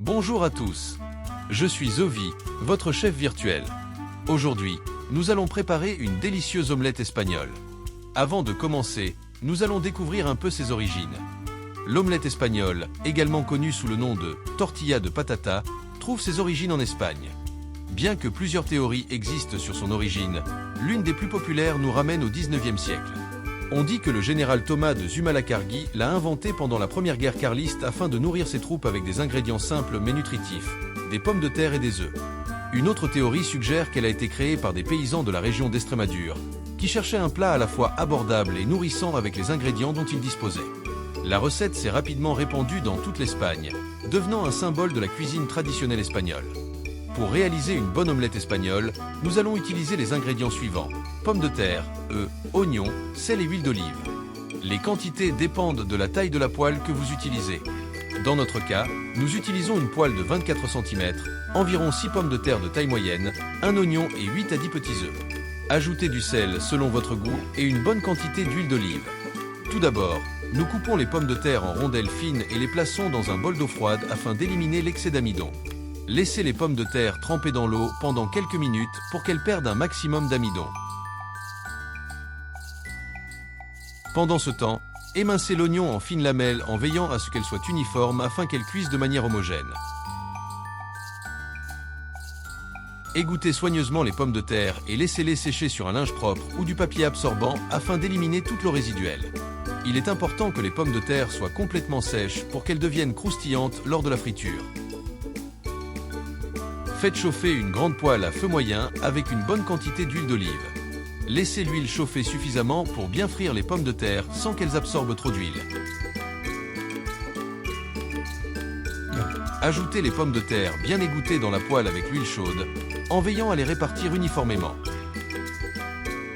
Bonjour à tous. Je suis Zovi, votre chef virtuel. Aujourd'hui, nous allons préparer une délicieuse omelette espagnole. Avant de commencer, nous allons découvrir un peu ses origines. L'omelette espagnole, également connue sous le nom de tortilla de patata, trouve ses origines en Espagne. Bien que plusieurs théories existent sur son origine, l'une des plus populaires nous ramène au XIXe siècle. On dit que le général Thomas de Zumalacárregui l'a inventé pendant la première guerre carliste afin de nourrir ses troupes avec des ingrédients simples mais nutritifs, des pommes de terre et des œufs. Une autre théorie suggère qu'elle a été créée par des paysans de la région d'Estrémadure, qui cherchaient un plat à la fois abordable et nourrissant avec les ingrédients dont ils disposaient. La recette s'est rapidement répandue dans toute l'Espagne, devenant un symbole de la cuisine traditionnelle espagnole. Pour réaliser une bonne omelette espagnole, nous allons utiliser les ingrédients suivants: pommes de terre, œufs, oignons, sel et huile d'olive. Les quantités dépendent de la taille de la poêle que vous utilisez. Dans notre cas, nous utilisons une poêle de 24 cm, environ 6 pommes de terre de taille moyenne, un oignon et 8 à 10 petits œufs. Ajoutez du sel selon votre goût et une bonne quantité d'huile d'olive. Tout d'abord, nous coupons les pommes de terre en rondelles fines et les plaçons dans un bol d'eau froide afin d'éliminer l'excès d'amidon. Laissez les pommes de terre tremper dans l'eau pendant quelques minutes pour qu'elles perdent un maximum d'amidon. Pendant ce temps, émincez l'oignon en fines lamelles en veillant à ce qu'elle soit uniforme afin qu'elle cuise de manière homogène. Égouttez soigneusement les pommes de terre et laissez-les sécher sur un linge propre ou du papier absorbant afin d'éliminer toute l'eau résiduelle. Il est important que les pommes de terre soient complètement sèches pour qu'elles deviennent croustillantes lors de la friture. Faites chauffer une grande poêle à feu moyen avec une bonne quantité d'huile d'olive. Laissez l'huile chauffer suffisamment pour bien frire les pommes de terre sans qu'elles absorbent trop d'huile. Ajoutez les pommes de terre bien égouttées dans la poêle avec l'huile chaude, en veillant à les répartir uniformément.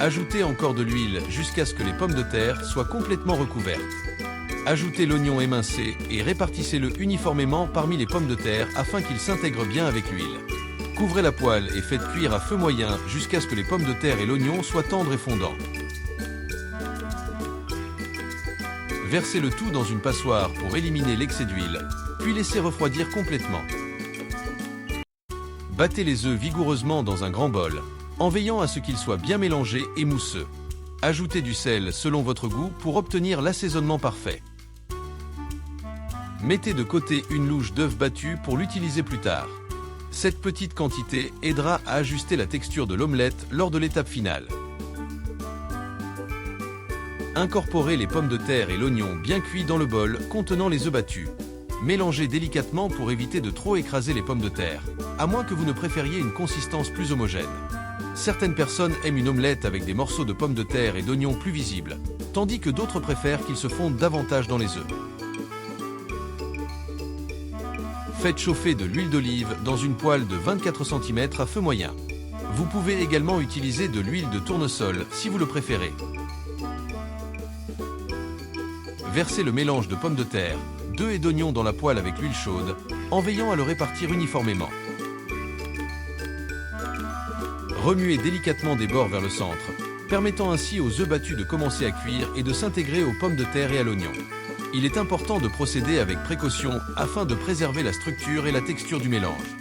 Ajoutez encore de l'huile jusqu'à ce que les pommes de terre soient complètement recouvertes. Ajoutez l'oignon émincé et répartissez-le uniformément parmi les pommes de terre afin qu'il s'intègre bien avec l'huile. Couvrez la poêle et faites cuire à feu moyen jusqu'à ce que les pommes de terre et l'oignon soient tendres et fondants. Versez le tout dans une passoire pour éliminer l'excès d'huile, puis laissez refroidir complètement. Battez les œufs vigoureusement dans un grand bol, en veillant à ce qu'ils soient bien mélangés et mousseux. Ajoutez du sel selon votre goût pour obtenir l'assaisonnement parfait. Mettez de côté une louche d'œufs battus pour l'utiliser plus tard. Cette petite quantité aidera à ajuster la texture de l'omelette lors de l'étape finale. Incorporez les pommes de terre et l'oignon bien cuits dans le bol contenant les œufs battus. Mélangez délicatement pour éviter de trop écraser les pommes de terre, à moins que vous ne préfériez une consistance plus homogène. Certaines personnes aiment une omelette avec des morceaux de pommes de terre et d'oignons plus visibles, tandis que d'autres préfèrent qu'ils se fondent davantage dans les œufs. Faites chauffer de l'huile d'olive dans une poêle de 24 cm à feu moyen. Vous pouvez également utiliser de l'huile de tournesol si vous le préférez. Versez le mélange de pommes de terre, d'œufs et d'oignons dans la poêle avec l'huile chaude, en veillant à le répartir uniformément. Remuez délicatement des bords vers le centre, permettant ainsi aux œufs battus de commencer à cuire et de s'intégrer aux pommes de terre et à l'oignon. Il est important de procéder avec précaution afin de préserver la structure et la texture du mélange.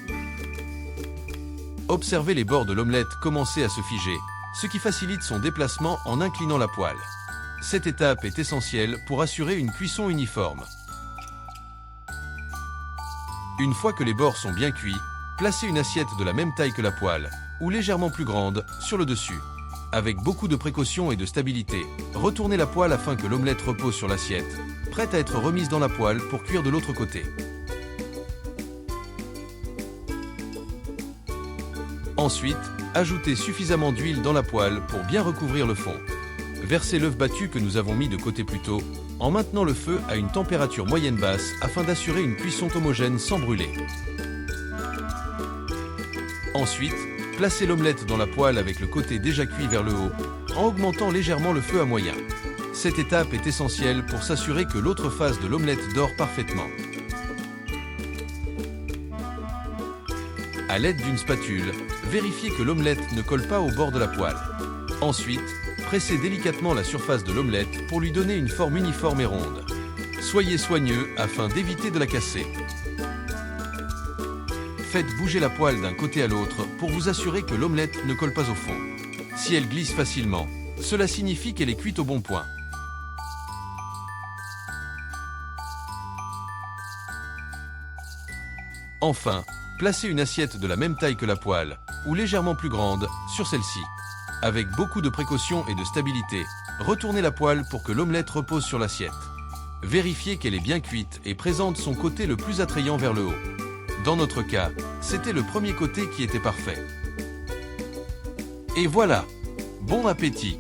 Observez les bords de l'omelette commencer à se figer, ce qui facilite son déplacement en inclinant la poêle. Cette étape est essentielle pour assurer une cuisson uniforme. Une fois que les bords sont bien cuits, placez une assiette de la même taille que la poêle, ou légèrement plus grande, sur le dessus. Avec beaucoup de précaution et de stabilité, retournez la poêle afin que l'omelette repose sur l'assiette, prête à être remise dans la poêle pour cuire de l'autre côté. Ensuite, ajoutez suffisamment d'huile dans la poêle pour bien recouvrir le fond. Versez l'œuf battu que nous avons mis de côté plus tôt, en maintenant le feu à une température moyenne basse afin d'assurer une cuisson homogène sans brûler. Ensuite, placez l'omelette dans la poêle avec le côté déjà cuit vers le haut, en augmentant légèrement le feu à moyen. Cette étape est essentielle pour s'assurer que l'autre face de l'omelette dort parfaitement. À l'aide d'une spatule, vérifiez que l'omelette ne colle pas au bord de la poêle. Ensuite, pressez délicatement la surface de l'omelette pour lui donner une forme uniforme et ronde. Soyez soigneux afin d'éviter de la casser. Faites bouger la poêle d'un côté à l'autre pour vous assurer que l'omelette ne colle pas au fond. Si elle glisse facilement, cela signifie qu'elle est cuite au bon point. Enfin, placez une assiette de la même taille que la poêle, ou légèrement plus grande, sur celle-ci. Avec beaucoup de précaution et de stabilité, retournez la poêle pour que l'omelette repose sur l'assiette. Vérifiez qu'elle est bien cuite et présente son côté le plus attrayant vers le haut. Dans notre cas, c'était le premier côté qui était parfait. Et voilà! Bon appétit!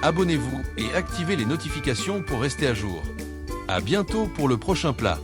Abonnez-vous et activez les notifications pour rester à jour. À bientôt pour le prochain plat.